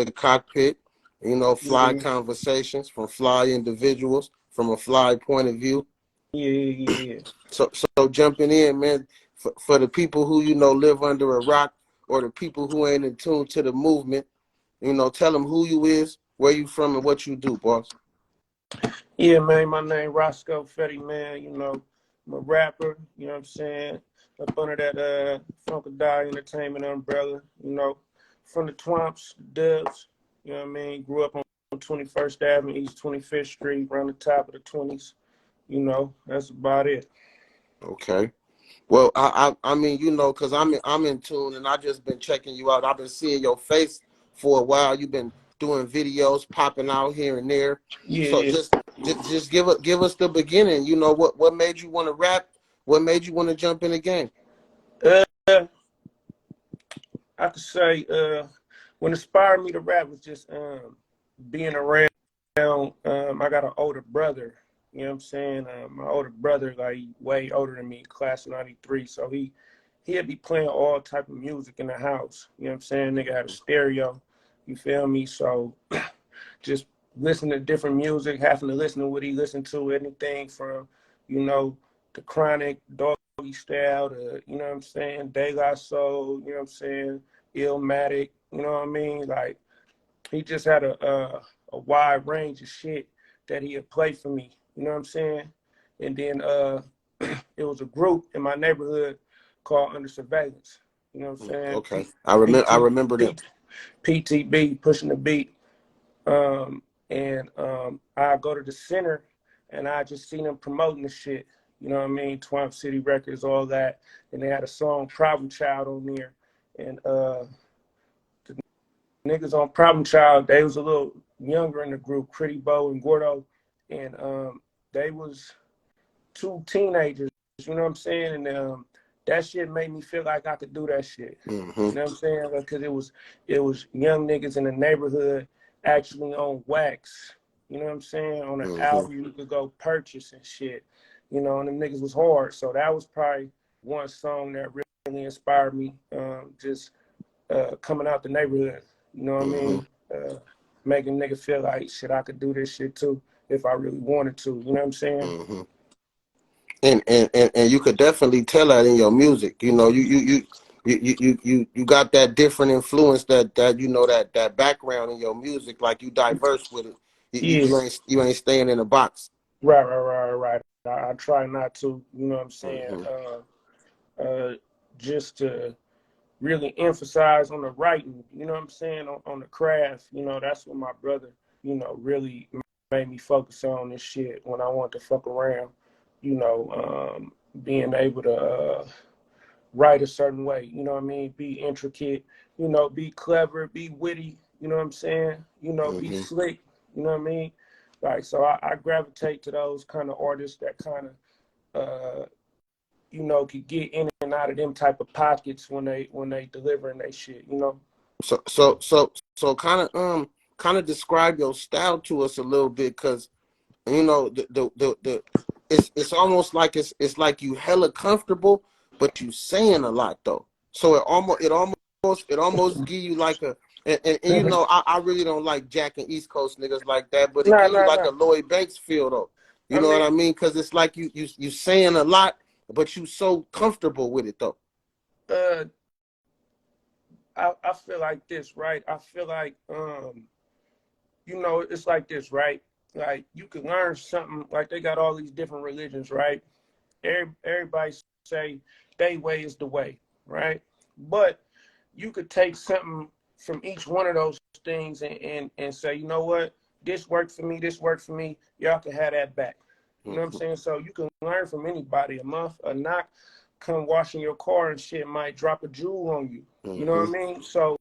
the cockpit, fly Yeah, conversations from fly individuals from a fly point of view. yeah. So jumping in, man, for the people who, live under a rock, or the people who ain't in tune to the movement, tell them who you is, where you from, and what you do, boss. Yeah, man, my name ROSCO, FEDDI, man, I'm a rapper, you know what I'm saying? Up under that F.O.D Entertainment umbrella, from the Twomps, the Dubs, you know what I mean? Grew up on 21st Avenue, East 25th Street, around the top of the 20s, that's about it. Okay. Well, I mean, because I'm in tune, and I just been checking you out. I've been seeing your face for a while. You've been doing videos, popping out here and there. So Yeah. just give us the beginning. What made you want to rap? What made you want to jump in the game? Uh, I could say what inspired me to rap was just being around. I got an older brother. You know what I'm saying? My older brother, like way older than me, class of '93. So he'd be playing all type of music in the house. You know what I'm saying? Nigga had a stereo. You feel me? So just listening to different music, having to listen to what he listened to, anything from, the Chronic, Doggy Style, to, you know what I'm saying, De La Soul, you know what I'm saying, Illmatic, you know what I mean? Like, he just had a wide range of shit that he had played for me, you know what I'm saying? And then it was a group in my neighborhood called Under Surveillance, you know what I'm saying? Okay, I remember them. PTB, Pushing the Beat. I go to the center and I just seen them promoting the shit. You know what I mean? Twomp City Records, all that. And they had a song Problem Child on there. And the niggas on Problem Child, they was a little younger in the group, Critty Bo and Gordo. And they was two teenagers, you know what I'm saying? And that shit made me feel like I could do that shit. Mm-hmm. You know what I'm saying? Because it was young niggas in the neighborhood actually on wax. You know what I'm saying? On an album you could go purchase and shit. And them niggas was hard. So that was probably one song that really inspired me. Just coming out the neighborhood. You know what I mean? Making niggas feel like shit, I could do this shit too if I really wanted to. You know what I'm saying? And you could definitely tell that in your music. You got that different influence, that that background in your music, like you diverse with it. You ain't staying in a box. Right. I try not to, you know what I'm saying? Just to really emphasize on the writing, you know what I'm saying, on the craft. That's what my brother, really made me focus on this shit when I want to fuck around. Being able to write a certain way, you know what I mean? Be intricate, be clever, be witty, you know what I'm saying? Be slick, you know what I mean? Like, so I gravitate to those kind of artists that kind of, could get in and out of them type of pockets when they delivering their shit, So kind of describe your style to us a little bit, because the it's almost like it's like you hella comfortable, but you saying a lot though. So it almost give you like a I really don't like jacking East Coast niggas like that, but it gives you like a Lloyd Banks feel though. You know what I mean? Because it's like you saying a lot, but you so comfortable with it though. I feel like this, right? I feel like it's like this, right? Like, you can learn something, like they got all these different religions, right? Everybody say they way is the way, right? But you could take something from each one of those things and say, you know what? This worked for me, this worked for me. Y'all can have that back. You know what I'm saying? So you can learn from anybody. A knock come washing your car and shit might drop a jewel on you. You know what I mean? So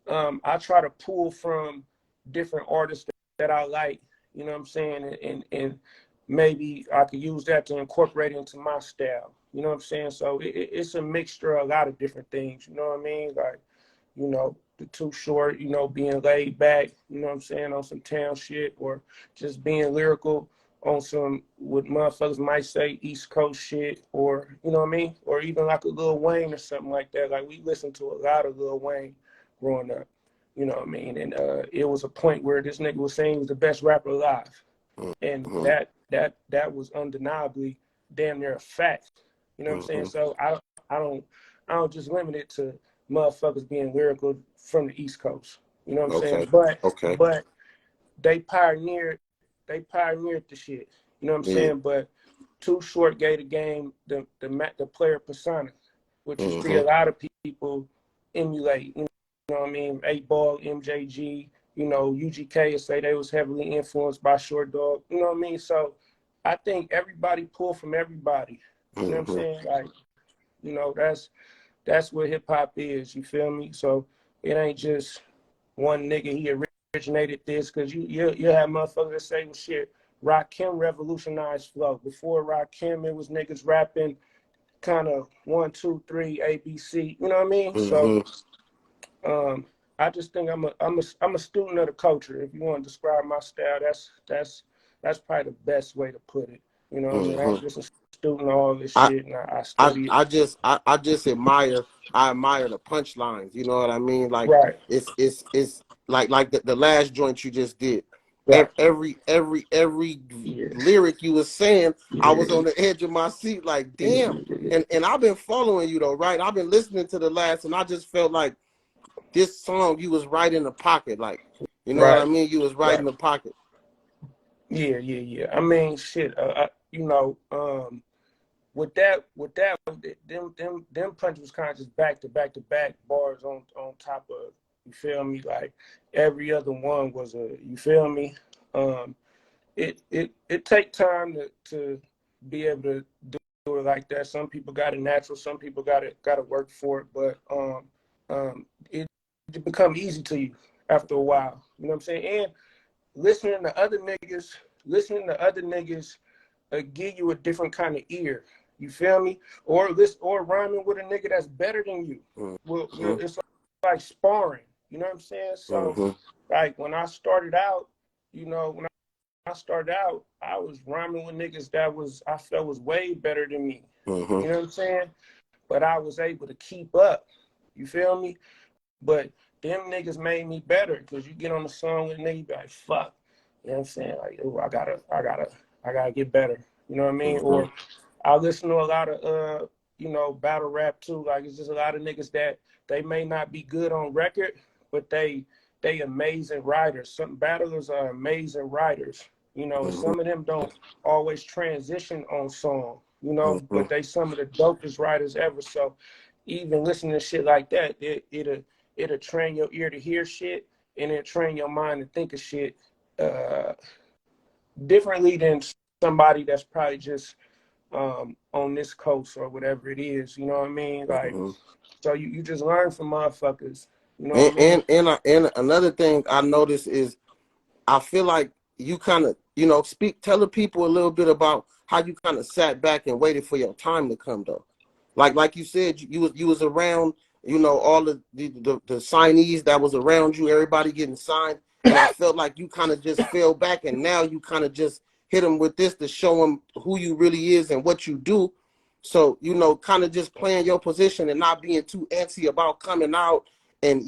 I try to pull from different artists that I like, you know what I'm saying? And maybe I could use that to incorporate into my style. You know what I'm saying? So it's a mixture of a lot of different things. You know what I mean? Like, the Too Short, being laid back, you know what I'm saying, on some town shit, or just being lyrical on some, what motherfuckers might say, East Coast shit, or, you know what I mean? Or even like a Lil Wayne or something like that. Like, we listened to a lot of Lil Wayne growing up. You know what I mean? And it was a point where this nigga was saying he was the best rapper alive. And Mm-hmm. that was undeniably damn near a fact. You know what I'm saying? Mm-hmm. So I don't just limit it to motherfuckers being lyrical from the East Coast. You know what I'm saying? Okay. Okay. But they pioneered the shit. You know what I'm Yeah. saying? But Too Short gave the game the player persona, which you see a Mm-hmm. lot of people emulate. You know what I mean? 8 Ball, MJG, you know, UGK say they was heavily influenced by Short Dog. You know what I mean? So I think everybody pull from everybody. You know what I'm Mm-hmm. saying? Like, you know, that's what hip hop is. You feel me? So it ain't just one nigga he originated this, because you have motherfuckers that say, well, shit, Rakim revolutionized flow. Before Rakim, it was niggas rapping kind of 1, 2, 3, ABC. You know what I mean? So Mm-hmm. I just think I'm a student of the culture. If you want to describe my style, that's probably the best way to put it. You know what I mean? I'm Mm-hmm. just a student of all this I shit, and I study it. I just admire the punchlines. You know what I mean? Like Right, it's like the last joint you just did. right. Every Yes. lyric you was saying, I was Yeah. on the edge of my seat. Like damn. Yeah. And I've been following you though, right? I've been listening to the last, and I just felt like this song you was right in the pocket. Like you know what I Right, mean? You was right in right. the pocket. Yeah. I mean, shit. You know, with that, them punches was kind of just back to back to back bars on top of, you feel me? Like every other one was a, you feel me? Um, it take time to be able to do it like that. Some people got it natural, some people got to work for it, but it become easy to you after a while. You know what I'm saying? And listening to other niggas, listening to other niggas give you a different kind of ear. You feel me? Or rhyming with a nigga that's better than you. Well, Mm-hmm. it's like sparring. You know what I'm saying? So, Mm-hmm. like when I started out, you know, when I started out, I was rhyming with niggas that I felt was way better than me. Mm-hmm. You know what I'm saying? But I was able to keep up. You feel me? But them niggas made me better, because you get on the song with a nigga, you be like, fuck. You know what I'm saying? Like, oh, I gotta get better. You know what I mean? Mm-hmm. Or I listen to a lot of you know, battle rap too. Like it's just a lot of niggas that they may not be good on record, but they amazing writers. Some battlers are amazing writers. You know, and Mm-hmm. some of them don't always transition on song, you know, Mm-hmm. but they some of the dopest writers ever. So even listening to shit like that, it'll train your ear to hear shit, and it'll train your mind to think of shit uh, differently than somebody that's probably just on this coast or whatever it is. You know what I mean? Like, Mm-hmm. so you just learn from motherfuckers. You know what I And mean? and another thing I noticed is I feel like you kind of tell the people a little bit about how you kind of sat back and waited for your time to come though. Like you said, you was around, all the signees that was around you, everybody getting signed, and I felt like you kind of just fell back, and now you kind of just hit them with this to show them who you really is and what you do. So kind of just playing your position and not being too antsy about coming out, and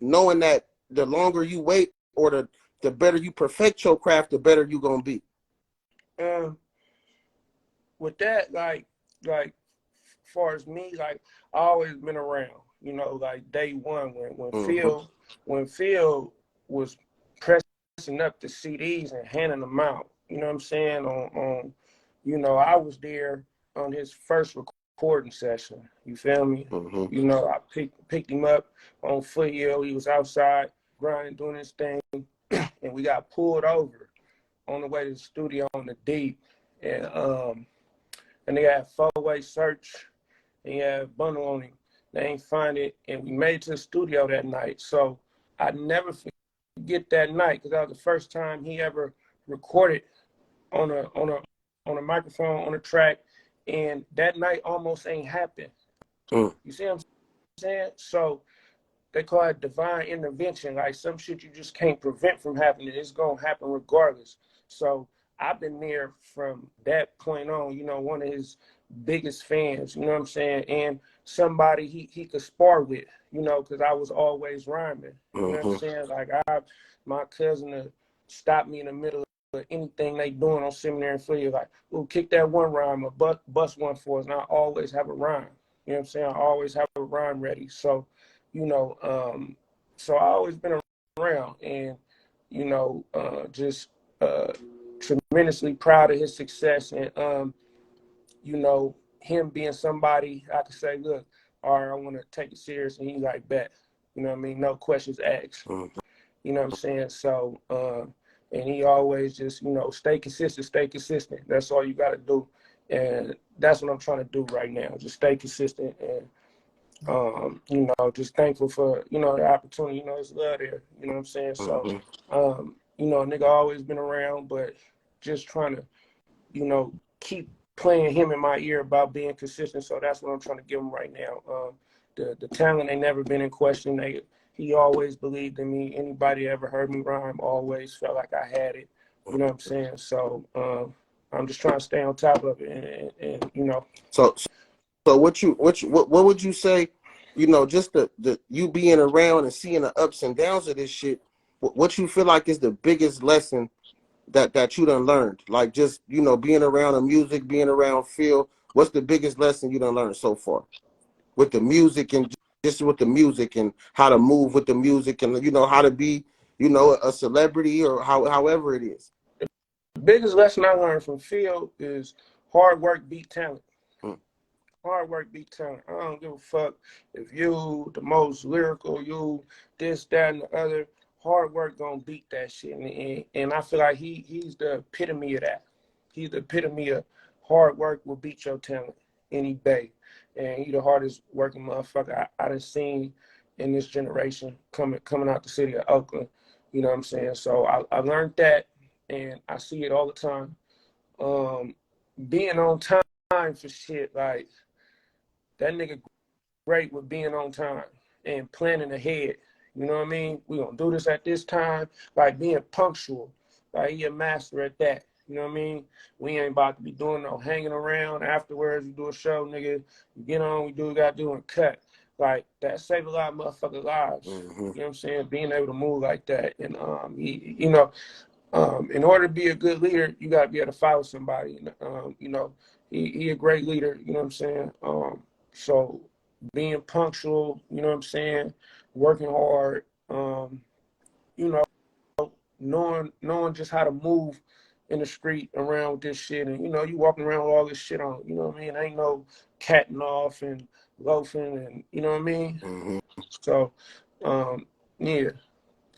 knowing that the longer you wait or the better you perfect your craft, the better you gonna be. Um, with that, like far as me, like I always been around. You know, like day one when Mm-hmm. Phil was pressing up the CDs and handing them out. You know what I'm saying? I was there on his first recording session. You feel me? Mm-hmm. You know, I picked him up on Foothill. He was outside grinding, doing his thing, and we got pulled over on the way to the studio on the deep, and they had four-way search, and he had a bundle on him. They ain't find it, and we made it to the studio that night. So I never forget that night, because that was the first time he ever recorded on a microphone on a track, and that night almost ain't happened. Mm-hmm. You see what I'm saying? So they call it divine intervention. Like some shit you just can't prevent from happening. It's gonna happen regardless. So I've been there from that point on. You know, one of his biggest fans. You know what I'm saying? And somebody he could spar with, you know, because I was always rhyming. You know what I'm saying? Like my cousin stopped me in the middle of anything they doing on Seminary and Flea, like, ooh, kick that one rhyme or bust one for us. And I always have a rhyme. You know what I'm saying? I always have a rhyme ready. So, you know, so I always been around, and, you know, just tremendously proud of his success, and you know, him being somebody I could say, look, all right, I want to take it serious, and he's like, bet. You know what I mean? No questions asked. You know what I'm saying? So, and he always just, you know, stay consistent, stay consistent. That's all you got to do. And that's what I'm trying to do right now. Just stay consistent, and, you know, just thankful for, you know, the opportunity. You know, it's love there. You know what I'm saying? So, you know, a nigga always been around, but just trying to, you know, keep playing him in my ear about being consistent. So that's what I'm trying to give him right now. The talent ain't never been in question. He always believed in me. Anybody ever heard me rhyme always felt like I had it. You know what I'm saying? So I'm just trying to stay on top of it, and you know. So what would you say? You know, just the you being around and seeing the ups and downs of this shit. What you feel like is the biggest lesson that you done learned? Like, just, you know, being around the music, being around Phil. What's the biggest lesson you done learned so far with the music, and just with the music and how to move with the music, and, you know, how to be, you know, a celebrity, or however it is? The biggest lesson I learned from Phil is hard work beat talent. Hard work beat talent. I don't give a fuck if you the most lyrical, you this, that, and the other. Hard work gonna beat that shit. And I feel like he's the epitome of that. He's the epitome of hard work will beat your talent any day. And he the hardest working motherfucker I done seen in this generation coming out the city of Oakland. You know what I'm saying? So I learned that, and I see it all the time. Being on time for shit, like, that nigga great with being on time and planning ahead. You know what I mean? We gonna do this at this time, like being punctual. Like, he a master at that. You know what I mean? We ain't about to be doing no hanging around afterwards. We do a show, nigga. We get on, we do what we gotta do and cut. Like, that saved a lot of motherfuckers' lives. You know what I'm saying? Being able to move like that. And you know, in order to be a good leader, you gotta be able to follow somebody. You know, he a great leader, you know what I'm saying? So being punctual, you know what I'm saying, working hard, you know, knowing just how to move in the street around with this shit, and, you know, you walking around with all this shit on, you know what I mean? Ain't no catting off and loafing, and, you know what I mean? So, yeah,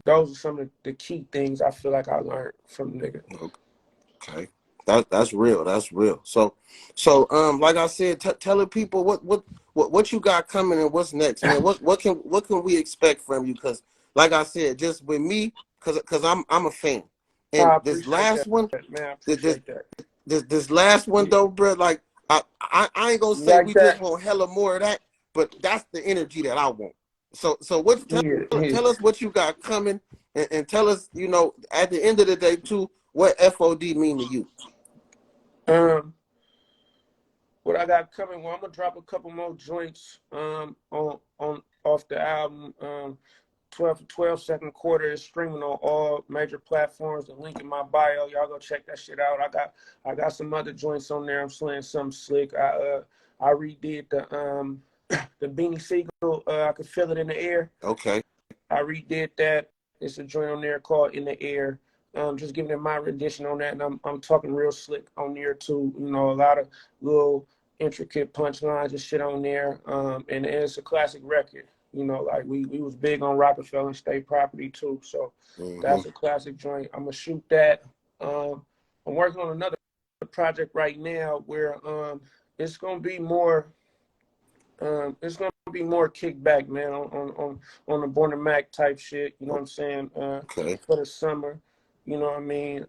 those are some of the key things I feel like I learned from the nigga. Okay, that's real. That's real. So like I said, tell the people what you got coming and what's next, man. What can we expect from you? Because, like I said, just with me, because I'm a fan, and I this appreciate last that, one, man. I this appreciate that. this last one Yeah. though, bro. Like, I ain't gonna You say like we just that? want hella more of that, but that's the energy that I want. So what? Yeah, yeah. Tell us what you got coming, and tell us, you know, at the end of the day too, what FOD mean to you. Um, what I got coming? Well, I'm gonna drop a couple more joints on off the album. 12 for 12 second quarter is streaming on all major platforms. The link in my bio. Y'all go check that shit out. I got some other joints on there. I'm slaying something slick. I redid the Beanie Siegel. I could feel it in the air. Okay. I redid that. It's a joint on there called In the Air. Just giving it my rendition on that, and I'm talking real slick on there too. You know, a lot of little intricate punchlines and shit on there. And it's a classic record. You know, like we was big on Rockefeller State Property too. So that's a classic joint. I'm gonna shoot that. I'm working on another project right now where it's gonna be more. It's gonna be more kickback, man, on the Born to Mac type shit. You know what I'm saying? Okay. For the summer, you know what I mean?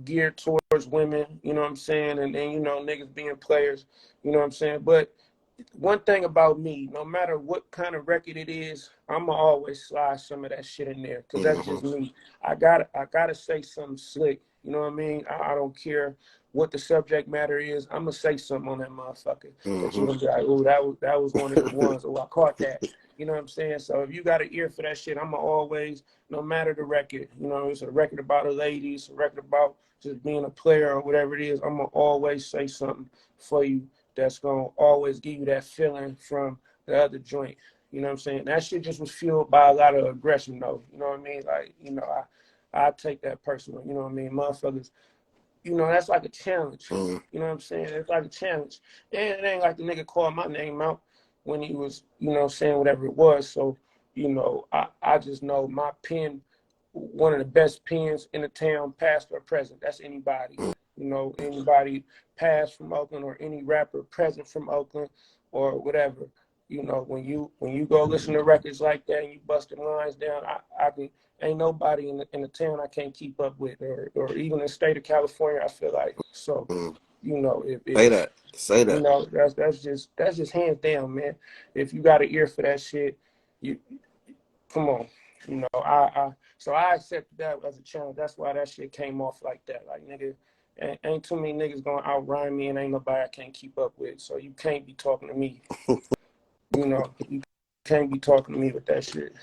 Geared towards women, you know what I'm saying, and you know, niggas being players, you know what I'm saying. But one thing about me, no matter what kind of record it is, I'ma always slide some of that shit in there, because that's just me. I gotta say something slick. You know what I mean? I don't care what the subject matter is, I'm gonna say something on that motherfucker that you're Mm-hmm. gonna be like, oh, that was one of the ones, oh, I caught that. You know what I'm saying? So if you got an ear for that shit, I'm gonna always, no matter the record, you know, it's a record about a lady, it's a record about just being a player or whatever it is, I'm gonna always say something for you that's gonna always give you that feeling from the other joint. You know what I'm saying? That shit just was fueled by a lot of aggression though. You know what I mean? Like, you know, I take that personal, you know what I mean? Motherfuckers, you know, that's like a challenge. Mm-hmm. You know what I'm saying? It's like a challenge. And it ain't like the nigga called my name out when he was, you know, saying whatever it was. So, you know, I just know my pen, one of the best pens in the town, past or present. That's anybody. You know, anybody past from Oakland or any rapper present from Oakland or whatever. You know, when you go listen to records like that and you busting lines down, I can, ain't nobody in the town I can't keep up with, or even in the state of California, I feel like. So, Mm-hmm. you know, Say if that. Say you that. know, that's just hands down, man. If you got an ear for that shit, you come on. You know, so I accepted that as a challenge. That's why that shit came off like that. Like, nigga, ain't too many niggas gonna outrhyme me, and ain't nobody I can't keep up with. So you can't be talking to me. You know, you can't be talking to me with that shit.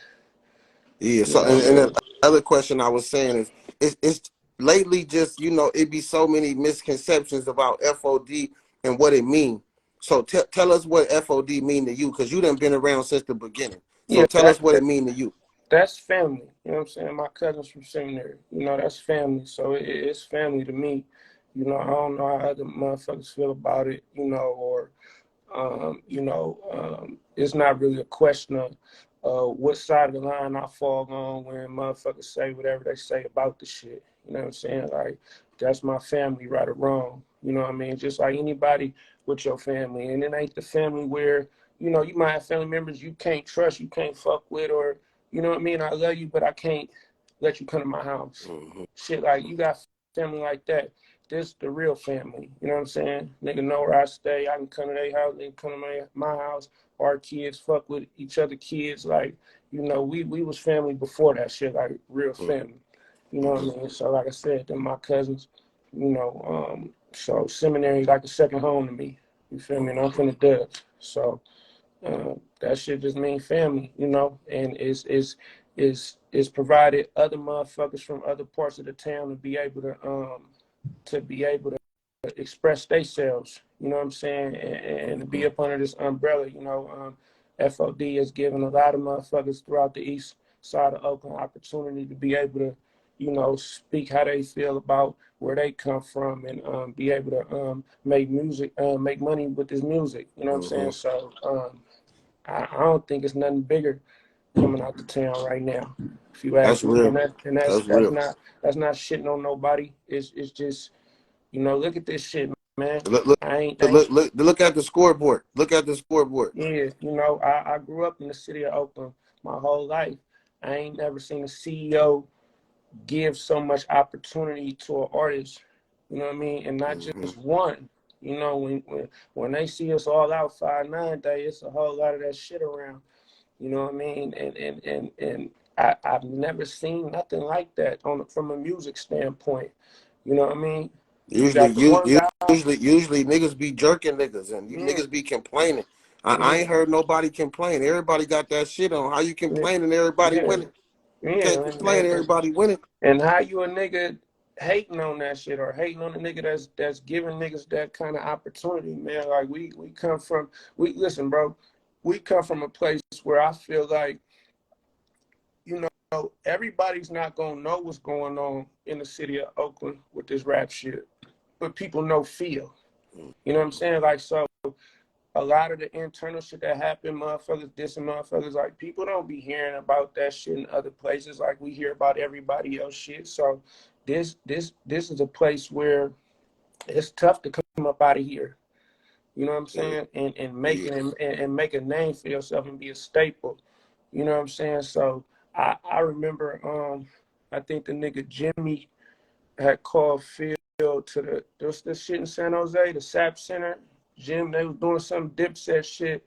Yeah. You So, know, and the other question I was saying is, it's lately just, you know, it be so many misconceptions about FOD and what it mean. So tell us what FOD mean to you, because you done been around since the beginning. So yeah, tell us what it mean to you. that's family. You know what I'm saying? My cousins from seminary. You know, that's family. So it's family to me. You know, I don't know how other motherfuckers feel about it. You know, or it's not really a question of what side of the line I fall on when motherfuckers say whatever they say about the shit. You know what I'm saying? Like, that's my family, right or wrong. You know what I mean? Just like anybody with your family. And it ain't the family where, you know, you might have family members you can't trust, you can't fuck with, or, you know what I mean? I love you, but I can't let you come to my house. Mm-hmm. Shit, like, you got family like that. This the real family. You know what I'm saying? Nigga know where I stay. I can come to their house. They can come to my house. Our kids fuck with each other kids. Like, you know, we was family before that shit, like real family. You know what I Mm-hmm. mean? So like I said, they're my cousins, you know, so seminary is like a second home to me. You feel me? And I'm from the Dubs. So that shit just mean family, you know, and is provided other motherfuckers from other parts of the town to be able to express themselves, you know what I'm saying, and to be up under this umbrella, you know. FOD has given a lot of motherfuckers throughout the east side of Oakland opportunity to be able to, you know, speak how they feel about where they come from and be able to make music, make money with this music, you know what I'm Mm-hmm. saying? So I don't think it's nothing bigger coming out the town right now, if you That's ask me. real. And That's real. that's not shitting on nobody. It's just, you know, look at this shit, man. Look, look, I ain't, look at the scoreboard. Look at the scoreboard. yeah, you know, I grew up in the city of Oakland my whole life. I ain't never seen a CEO give so much opportunity to an artist, you know what I mean? And not Mm-hmm. just one. You know, when they see us all out 5-9 day, it's a whole lot of that shit around. You know what I mean? And I've never seen nothing like that from a music standpoint. You know what I mean? You Usually, got the one guy, usually niggas be jerking niggas and you yeah, niggas be complaining. I yeah, ain't heard nobody complain. Everybody got that shit on. How you yeah, complaining? Everybody yeah, winning. You can't yeah, complain. Everybody winning. and how you a nigga hating on that shit or hating on the nigga that's giving niggas that kind of opportunity, man. Like we come from, we listen, bro, we come from a place where I feel like, you know, everybody's not gonna know what's going on in the city of Oakland with this rap shit, but people know feel. You know what I'm saying? Like, so a lot of the internal shit that happened, motherfuckers dissing motherfuckers, like, people don't be hearing about that shit in other places like we hear about everybody else shit. So this is a place where it's tough to come up out of here. You know what I'm Yeah, saying? And make yeah. it and make a name for yourself and be a staple. You know what I'm saying? So I remember I think the nigga Jimmy had called Phil to there's this shit in San Jose, the SAP Center. Jim, they was doing some Dipset shit,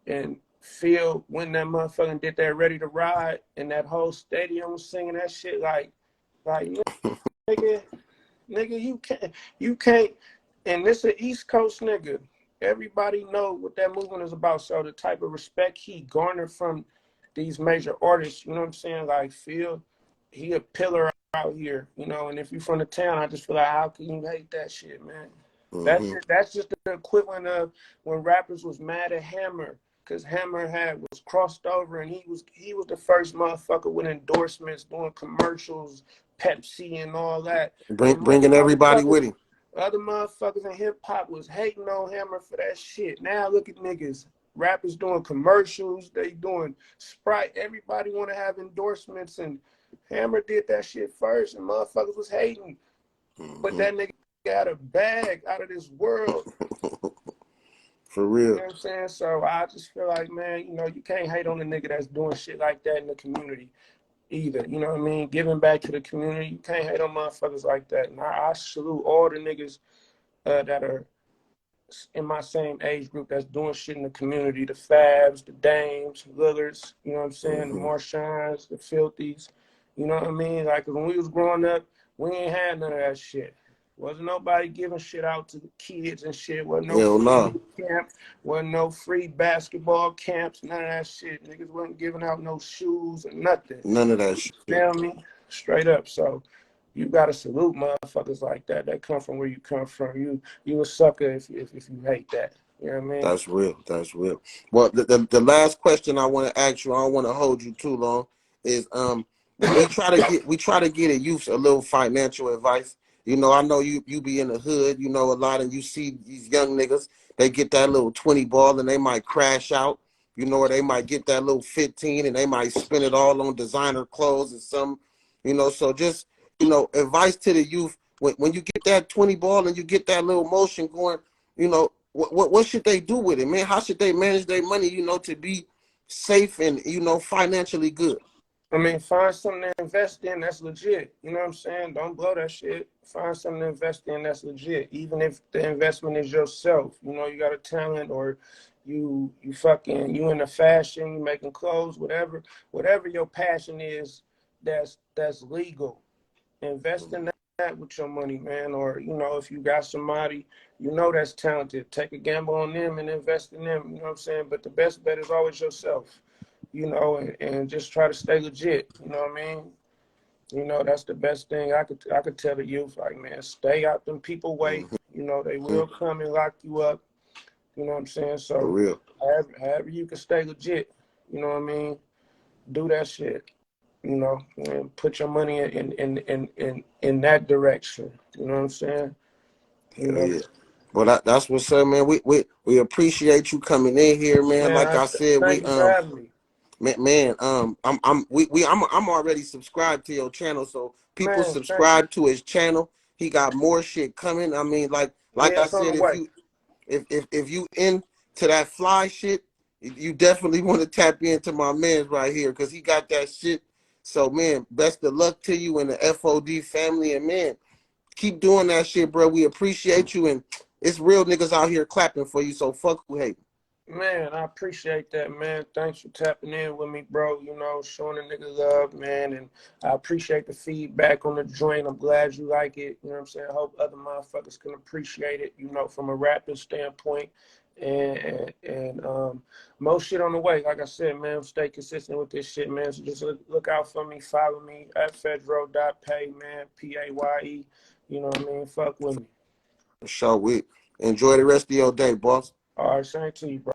and Phil went in that motherfucker and did that Ready to Ride, and that whole stadium was singing that shit like nigga, nigga, you can't, and this an East Coast nigga. Everybody know what that movement is about. So the type of respect he garnered from these major artists, you know what I'm saying? Like Phil, he a pillar out here, you know. And if you from the town, I just feel like, how can you hate that shit, man? That's just the equivalent of when rappers was mad at Hammer, because Hammer was crossed over, and he was the first motherfucker with endorsements, doing commercials, Pepsi and all that. And Bringing everybody with him. other motherfuckers in hip hop was hating on Hammer for that shit. Now look at niggas. Rappers doing commercials, they doing Sprite. Everybody want to have endorsements, and Hammer did that shit first, and motherfuckers was hating. But that nigga got a bag out of this world. For real. You know what I'm saying? So I just feel like, man, you know, you can't hate on the nigga that's doing shit like that in the community either. You know what I mean? Giving back to the community. You can't hate on motherfuckers like that. And I salute all the niggas that are in my same age group that's doing shit in the community. The Fabs, the Dames, Lillards, you know what I'm saying? The Marshaws, the Filthies. You know what I mean? Like when we was growing up, we ain't had none of that shit. Wasn't nobody giving shit out to the kids and shit. Wasn't no free camp. Wasn't no free basketball camps. None of that shit. Niggas wasn't giving out no shoes or nothing. None of that shit. Feel me? Straight up. So you gotta salute motherfuckers like that come from where you come from. You a sucker if you hate that. You know what I mean? That's real. That's real. Well, the last question I want to ask you, I don't want to hold you too long, is we try to get a youth a little financial advice. You know, I know you be in the hood, you know, a lot, and you see these young niggas, they get that little 20 ball and they might crash out, you know, or they might get that little 15 and they might spend it all on designer clothes and some, you know, so just, you know, advice to the youth, when you get that 20 ball and you get that little motion going, you know, what should they do with it, man? How should they manage their money, you know, to be safe and, you know, financially good? I mean, find something to invest in that's legit. You know what I'm saying? Don't blow that shit. Find something to invest in that's legit. Even if the investment is yourself. You know, you got a talent, or you in the fashion, you making clothes, whatever your passion is, that's legal. Invest in that with your money, man. Or, you know, if you got somebody, you know, that's talented, take a gamble on them and invest in them. You know what I'm saying? But the best bet is always yourself. You know, and just try to stay legit. You know what I mean? You know, that's the best thing I could tell the youth. Like, man, stay out them people way. You know, they will come and lock you up. You know what I'm saying? So, for real, however you can stay legit. You know what I mean? Do that shit. You know, and put your money in that direction. You know what I'm saying? You know. yeah. Well, that's what's up, man. We appreciate you coming in here, man. Man, Like I said, thank you for having me. Man, I'm already subscribed to your channel, so people Man, thank you. subscribe to his channel. He got more shit coming. I mean, like Yeah, I it's on said, the way. if you into that fly shit, you definitely want to tap into my man's right here, because he got that shit. So, man, best of luck to you and the F.O.D family, and man, keep doing that shit, bro. We appreciate you, and it's real niggas out here clapping for you. So fuck who hate. Man, I appreciate that, man. Thanks for tapping in with me, bro. You know, showing a nigga love, man. And I appreciate the feedback on the joint. I'm glad you like it. You know what I'm saying? I hope other motherfuckers can appreciate it, you know, from a rapping standpoint. And most shit on the way. Like I said, man, stay consistent with this shit, man. So just look out for me. Follow me at fedro.pay, man. PAYE. You know what I mean? Fuck with me. So we enjoy the rest of your day, boss. All right, same to you, bro.